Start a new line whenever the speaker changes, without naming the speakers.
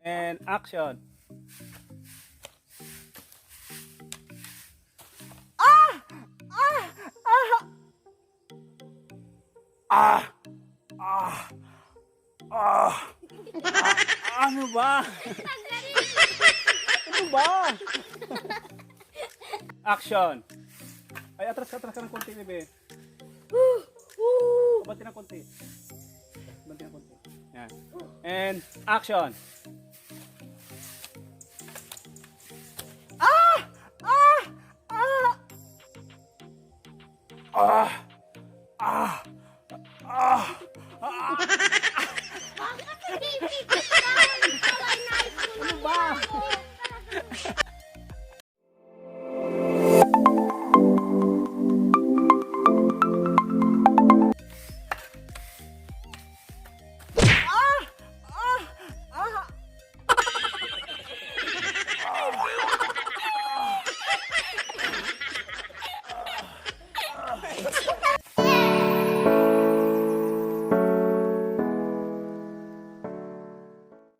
And action. Ah! Ah! Ah! Ano ba? Ano ba? Action. Ay, atras ka ng konti, bebe. Banti ng konti. Banti ng konti. Yan. And action. Ah! Ah! Ah! Ah! Ah! Ah! Ah!